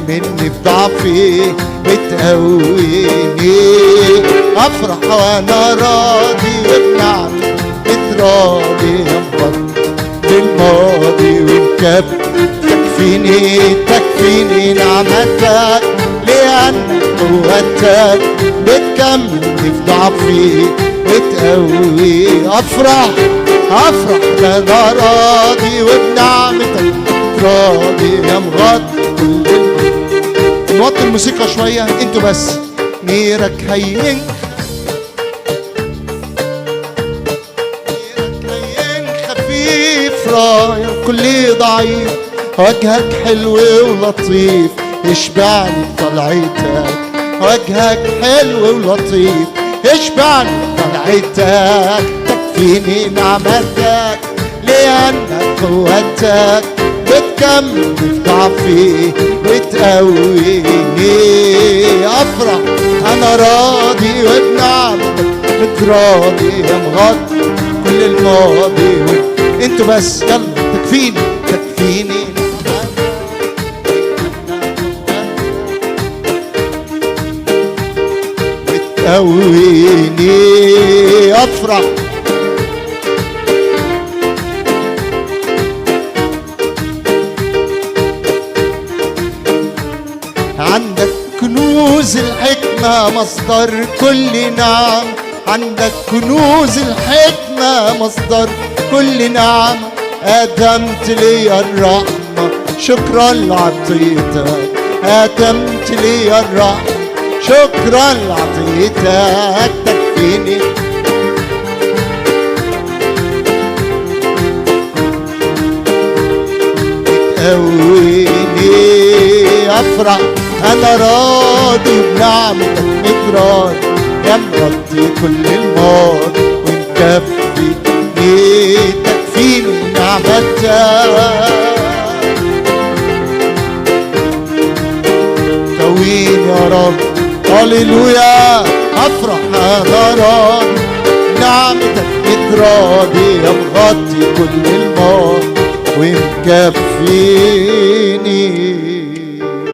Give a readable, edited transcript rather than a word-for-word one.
مني في ضعفي بتقويني. افرح وانا راضي وبنعمة متراضي انبط بالماضي وانكب. تكفيني نعمتك لأنك قوتك بتكمل في ضعفي وتقوي. افرح وانا راضي وبنعمتك راضي يا مغطي. نوطي الموسيقى شوية انتوا بس. نيرك هين خفيف رايح كل ضعيف. وجهك حلو ولطيف يشبعني بطلعتك. وجهك حلو ولطيف يشبعني بطلعتك. تكفيني نعمتك لأنك قوتك بتكمل في ضعفي وتقويني. افرح انا راضي وبنعمتك متراضي يا مغطي كل الماضي. انتوا بس يلا. تكفيني بتقويني. افرح عندك كنوز الحكمة مصدر كل نعم. عندك كنوز الحكمة مصدر كل نعم. قدمت لي الرحمة شكرا لعطيتك. قدمت لي الرحمة شكرا لعطيتك. تكفيني تقويني. افرح انا راضي بنعمتك متراضي يا مغطي كل الماضي ومكفيني. تكفيني نعمتك قويني يا رب. هللويا. افرح انا راضي نعمتك متراضي يا مغطي كل الماضي ومكفيني.